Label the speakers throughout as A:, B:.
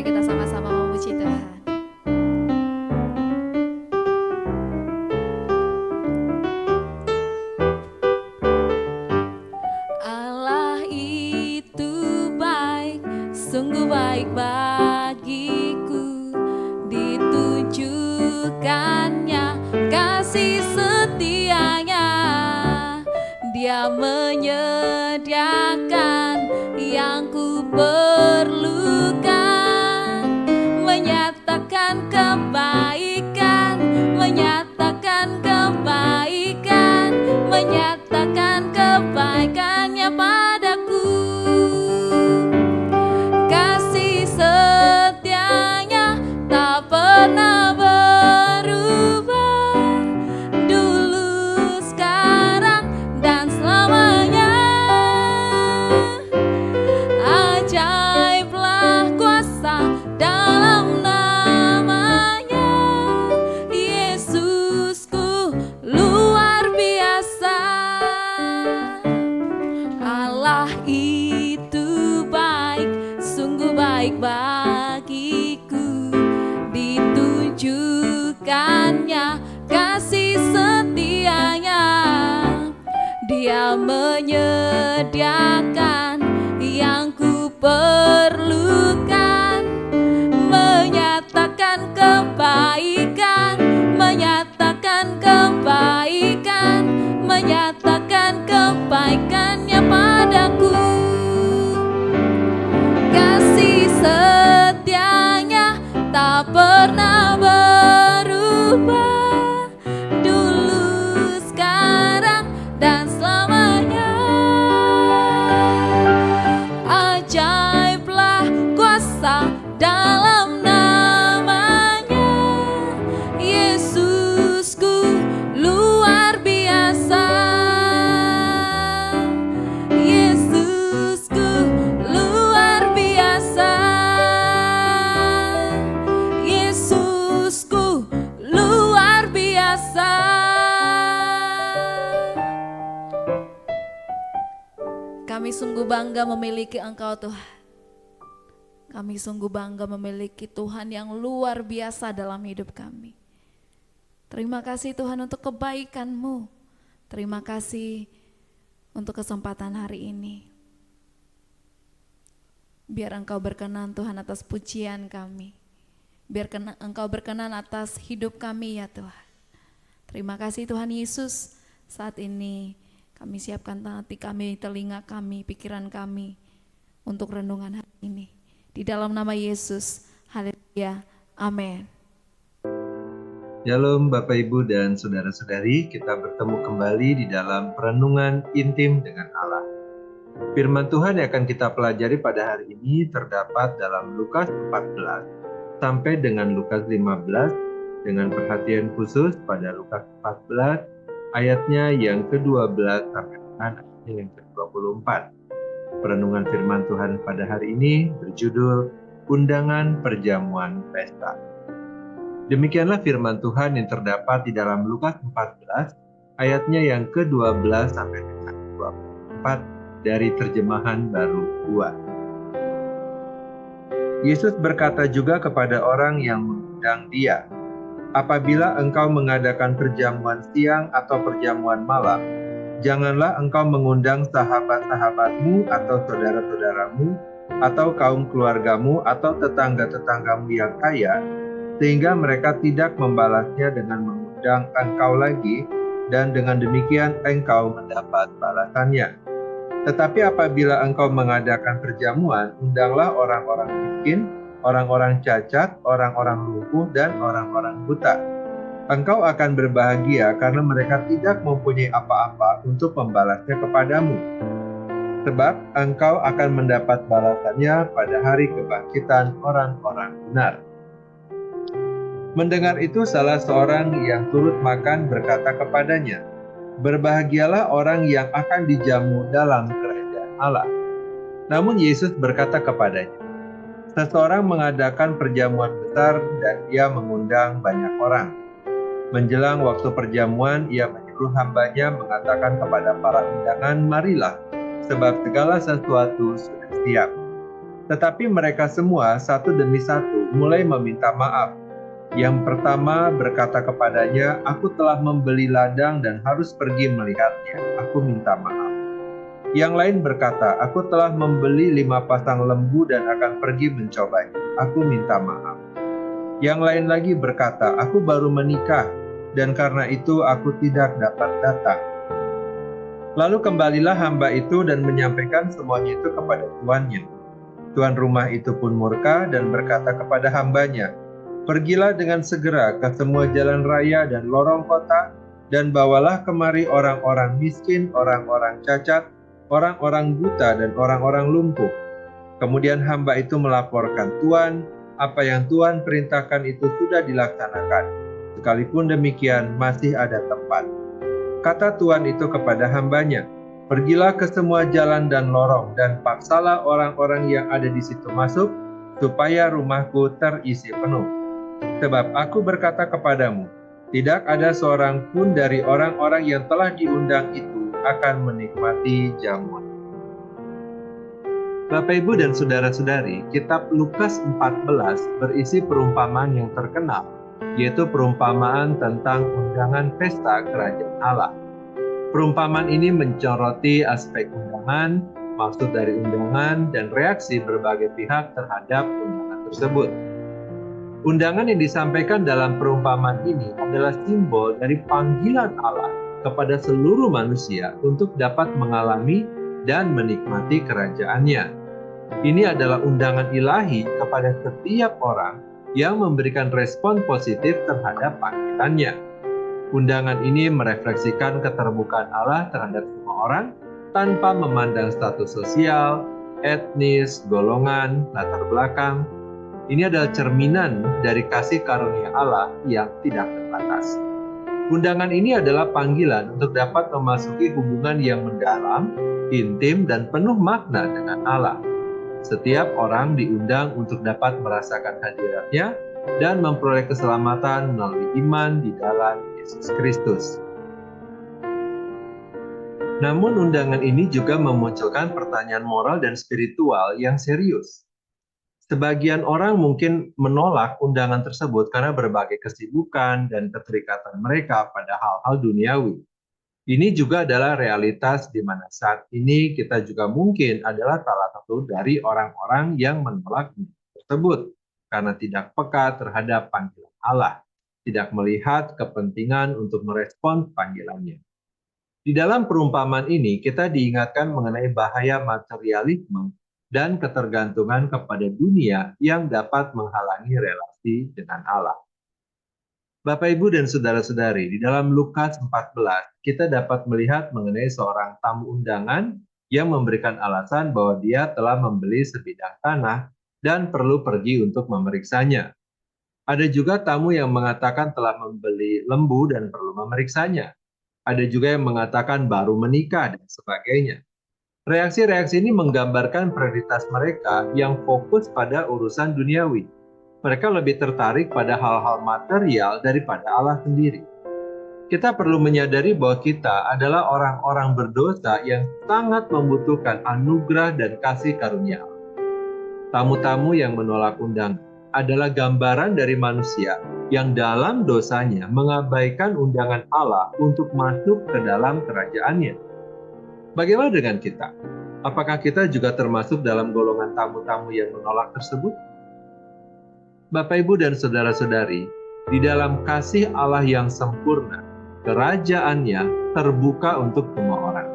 A: kita sama-sama memuji Tuhan. Allah itu baik, sungguh baik bagiku. Ditunjukkannya kasih setianya. Dia menyediakan yang ku perlukan, menyatakan kebaikan, menyatakan kebaikan, menyatakan kebaikannya padaku. Kasih setianya tak pernah berubah, dulu, sekarang, dan selamanya. Ajaiblah kuasa dalam namanya, Yesusku luar biasa. Allah itu baik, sungguh baik bagiku. Ditunjukkannya kasih setianya. Dia menyediakan yang ku perlukan, menyatakan kebaikan, menyatakan kebaikan, menyatakan kebaikannya padaku. Kasih setianya tak pernah berubah, dulu, sekarang, dan selamanya. Ajaiblah kuasa dalam namanya, Yesusku luar biasa. Yesusku luar biasa. Yesusku luar biasa. Kami sungguh bangga memiliki Engkau Tuhan. Kami sungguh bangga memiliki Tuhan yang luar biasa dalam hidup kami. Terima kasih Tuhan untuk kebaikan-Mu. Terima kasih untuk kesempatan hari ini. Biar Engkau berkenan Tuhan atas pujian kami. Biar Engkau berkenan atas hidup kami ya Tuhan. Terima kasih Tuhan Yesus. Saat ini kami siapkan hati kami, telinga kami, pikiran kami untuk renungan hari ini. Di dalam nama Yesus, haleluya, amin.
B: Shalom Bapak Ibu dan Saudara-saudari, kita bertemu kembali di dalam perenungan intim dengan Allah. Firman Tuhan yang akan kita pelajari pada hari ini terdapat dalam Lukas 14 sampai dengan Lukas 15, dengan perhatian khusus pada Lukas 14 ayatnya yang ke-12 sampai dengan ayatnya yang ke-24. Perenungan firman Tuhan pada hari ini berjudul Undangan Perjamuan Pesta. Demikianlah firman Tuhan yang terdapat di dalam Lukas 14 ayatnya yang ke-12 sampai dengan 24 dari terjemahan baru 2. Yesus berkata juga kepada orang yang mengundang Dia, "Apabila engkau mengadakan perjamuan siang atau perjamuan malam, janganlah engkau mengundang sahabat-sahabatmu atau saudara-saudaramu atau kaum keluargamu atau tetangga-tetanggamu yang kaya, sehingga mereka tidak membalasnya dengan mengundang engkau lagi, dan dengan demikian engkau mendapat balasannya. Tetapi apabila engkau mengadakan perjamuan, undanglah orang-orang miskin, orang-orang cacat, orang-orang lumpuh, dan orang-orang buta. Engkau akan berbahagia karena mereka tidak mempunyai apa-apa untuk membalasnya kepadamu. Sebab engkau akan mendapat balasannya pada hari kebangkitan orang-orang benar." Mendengar itu, salah seorang yang turut makan berkata kepadanya, "Berbahagialah orang yang akan dijamu dalam kerajaan Allah." Namun Yesus berkata kepadanya, "Seseorang mengadakan perjamuan besar dan ia mengundang banyak orang. Menjelang waktu perjamuan, ia menyuruh hambanya mengatakan kepada para undangan, 'Marilah, sebab segala sesuatu sudah siap.' Tetapi mereka semua satu demi satu mulai meminta maaf. Yang pertama berkata kepadanya, "Aku telah membeli ladang dan harus pergi melihatnya. Aku minta maaf." Yang lain berkata, "Aku telah membeli 5 pasang lembu dan akan pergi mencobanya. Aku minta maaf." Yang lain lagi berkata, "Aku baru menikah, dan karena itu aku tidak dapat datang." Lalu kembalilah hamba itu dan menyampaikan semuanya itu kepada tuannya. Tuan rumah itu pun murka dan berkata kepada hambanya, "Pergilah dengan segera ke semua jalan raya dan lorong kota, dan bawalah kemari orang-orang miskin, orang-orang cacat, orang-orang buta, dan orang-orang lumpuh." Kemudian hamba itu melaporkan, "Tuan, apa yang Tuhan perintahkan itu sudah dilaksanakan. Sekalipun demikian, masih ada tempat." Kata Tuhan itu kepada hambanya, "Pergilah ke semua jalan dan lorong, dan paksalah orang-orang yang ada di situ masuk, supaya rumahku terisi penuh. Sebab aku berkata kepadamu, tidak ada seorang pun dari orang-orang yang telah diundang itu akan menikmati jamuan." Bapak, Ibu, dan saudara-saudari, kitab Lukas 14 berisi perumpamaan yang terkenal, yaitu perumpamaan tentang undangan pesta kerajaan Allah. Perumpamaan ini mencoroti aspek undangan, maksud dari undangan, dan reaksi berbagai pihak terhadap undangan tersebut. Undangan yang disampaikan dalam perumpamaan ini adalah simbol dari panggilan Allah kepada seluruh manusia untuk dapat mengalami dan menikmati kerajaannya. Ini adalah undangan ilahi kepada setiap orang yang memberikan respon positif terhadap panggilannya. Undangan ini merefleksikan keterbukaan Allah terhadap semua orang tanpa memandang status sosial, etnis, golongan, latar belakang. Ini adalah cerminan dari kasih karunia Allah yang tidak terbatas. Undangan ini adalah panggilan untuk dapat memasuki hubungan yang mendalam, intim, dan penuh makna dengan Allah. Setiap orang diundang untuk dapat merasakan hadiratnya dan memperoleh keselamatan melalui iman di dalam Yesus Kristus. Namun undangan ini juga memunculkan pertanyaan moral dan spiritual yang serius. Sebagian orang mungkin menolak undangan tersebut karena berbagai kesibukan dan keterikatan mereka pada hal-hal duniawi. Ini juga adalah realitas di mana saat ini kita juga mungkin adalah salah satu dari orang-orang yang menolak tersebut karena tidak peka terhadap panggilan Allah, tidak melihat kepentingan untuk merespons panggilannya. Di dalam perumpamaan ini kita diingatkan mengenai bahaya materialisme dan ketergantungan kepada dunia yang dapat menghalangi relasi dengan Allah. Bapak, Ibu, dan saudara-saudari, di dalam Lukas 14, kita dapat melihat mengenai seorang tamu undangan yang memberikan alasan bahwa dia telah membeli sebidang tanah dan perlu pergi untuk memeriksanya. Ada juga tamu yang mengatakan telah membeli lembu dan perlu memeriksanya. Ada juga yang mengatakan baru menikah dan sebagainya. Reaksi-reaksi ini menggambarkan prioritas mereka yang fokus pada urusan duniawi. Mereka lebih tertarik pada hal-hal material daripada Allah sendiri. Kita perlu menyadari bahwa kita adalah orang-orang berdosa yang sangat membutuhkan anugerah dan kasih karunia Allah. Tamu-tamu yang menolak undangan adalah gambaran dari manusia yang dalam dosanya mengabaikan undangan Allah untuk masuk ke dalam kerajaannya. Bagaimana dengan kita? Apakah kita juga termasuk dalam golongan tamu-tamu yang menolak tersebut? Bapak, Ibu, dan saudara-saudari, di dalam kasih Allah yang sempurna, kerajaannya terbuka untuk semua orang.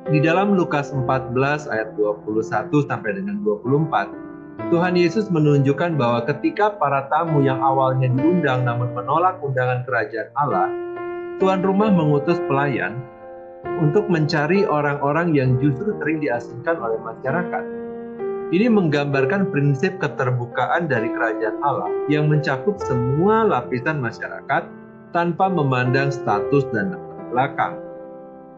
B: Di dalam Lukas 14 ayat 21 sampai dengan 24, Tuhan Yesus menunjukkan bahwa ketika para tamu yang awalnya diundang namun menolak undangan kerajaan Allah, tuan rumah mengutus pelayan untuk mencari orang-orang yang justru sering diasingkan oleh masyarakat. Ini menggambarkan prinsip keterbukaan dari kerajaan Allah yang mencakup semua lapisan masyarakat tanpa memandang status dan latar belakang.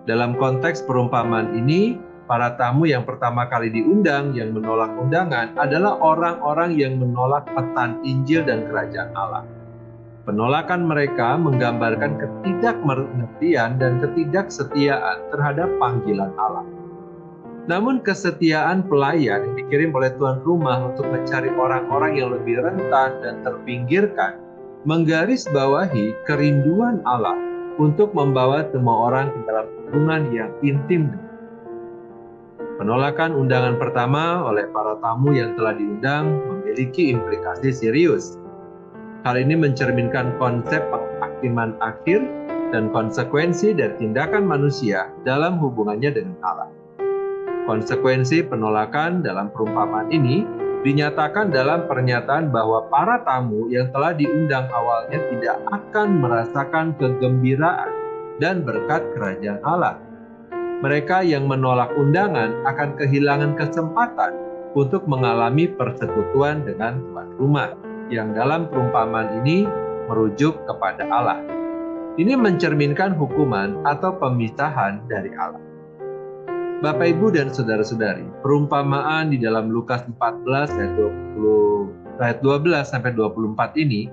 B: Dalam konteks perumpamaan ini, para tamu yang pertama kali diundang yang menolak undangan adalah orang-orang yang menolak pesan Injil dan kerajaan Allah. Penolakan mereka menggambarkan ketidakmengertian dan ketidaksetiaan terhadap panggilan Allah. Namun kesetiaan pelayan yang dikirim oleh tuan rumah untuk mencari orang-orang yang lebih rentan dan terpinggirkan menggarisbawahi kerinduan Allah untuk membawa semua orang ke dalam hubungan yang intim. Penolakan undangan pertama oleh para tamu yang telah diundang memiliki implikasi serius. Hal ini mencerminkan konsep penghakiman akhir dan konsekuensi dari tindakan manusia dalam hubungannya dengan Allah. Konsekuensi penolakan dalam perumpamaan ini dinyatakan dalam pernyataan bahwa para tamu yang telah diundang awalnya tidak akan merasakan kegembiraan dan berkat kerajaan Allah. Mereka yang menolak undangan akan kehilangan kesempatan untuk mengalami persekutuan dengan tuan rumah, yang dalam perumpamaan ini merujuk kepada Allah. Ini mencerminkan hukuman atau pemisahan dari Allah. Bapak, Ibu, dan saudara-saudari, perumpamaan di dalam Lukas 14 ayat 12 sampai 24 ini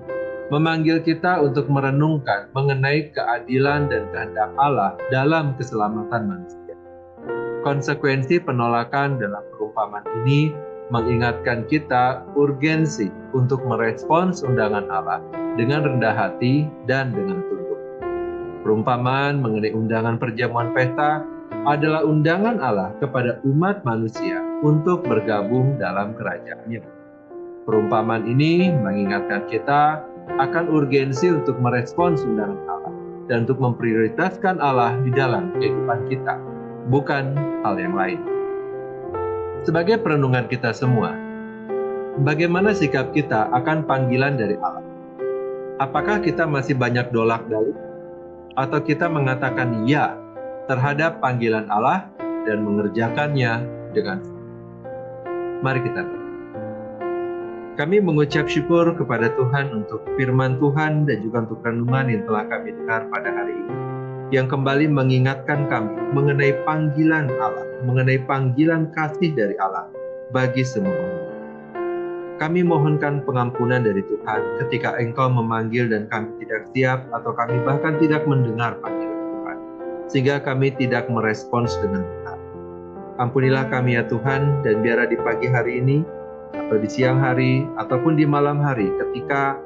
B: memanggil kita untuk merenungkan mengenai keadilan dan kehendak Allah dalam keselamatan manusia. Konsekuensi penolakan dalam perumpamaan ini mengingatkan kita urgensi untuk merespons undangan Allah dengan rendah hati dan dengan tunduk. Perumpamaan mengenai undangan perjamuan pesta adalah undangan Allah kepada umat manusia untuk bergabung dalam kerajaan-Nya. Perumpamaan ini mengingatkan kita akan urgensi untuk merespons undangan Allah dan untuk memprioritaskan Allah di dalam kehidupan kita, bukan hal yang lain. Sebagai perenungan kita semua, bagaimana sikap kita akan panggilan dari Allah? Apakah kita masih banyak dolak-dalik? Atau kita mengatakan ya terhadap panggilan Allah dan mengerjakannya dengan mari kita berdoa. Kami mengucap syukur kepada Tuhan untuk firman Tuhan dan juga untuk renungan yang telah kami dengar pada hari ini, yang kembali mengingatkan kami mengenai panggilan Allah, mengenai panggilan kasih dari Allah bagi semua orang. Kami mohonkan pengampunan dari Tuhan ketika Engkau memanggil dan kami tidak siap atau kami bahkan tidak mendengar panggilan Tuhan, sehingga kami tidak merespons dengan benar. Ampunilah kami ya Tuhan, dan biarlah di pagi hari ini atau di siang hari, ataupun di malam hari ketika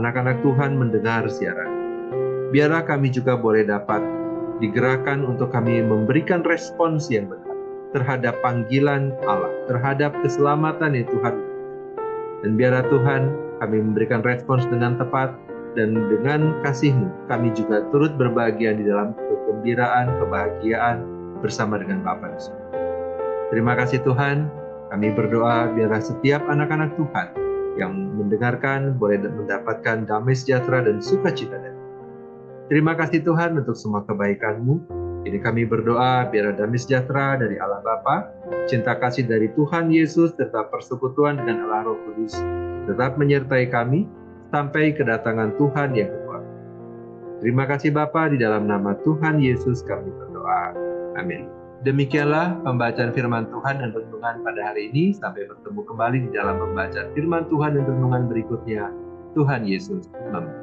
B: anak-anak Tuhan mendengar siaran, biarlah kami juga boleh dapat digerakkan untuk kami memberikan respons yang benar terhadap panggilan Allah, terhadap keselamatan yang Tuhan berikan. Dan biarlah Tuhan kami memberikan respons dengan tepat, dan dengan kasih-Mu kami juga turut berbahagia di dalam kegembiraan, kebahagiaan bersama dengan Bapa di surga. Terima kasih Tuhan. Kami berdoa biarlah setiap anak-anak Tuhan yang mendengarkan boleh mendapatkan damai sejahtera dan sukacita dari Tuhan. Terima kasih Tuhan untuk semua kebaikan-Mu. Ini kami berdoa biarlah damai sejahtera dari Allah Bapa, cinta kasih dari Tuhan Yesus, serta persekutuan dengan Allah Roh Kudus tetap menyertai kami sampai kedatangan Tuhan yang kedua. Terima kasih Bapa, di dalam nama Tuhan Yesus kami berdoa. Amin. Demikianlah pembacaan firman Tuhan dan renungan pada hari ini. Sampai bertemu kembali di dalam pembacaan firman Tuhan dan renungan berikutnya. Tuhan Yesus memberkati.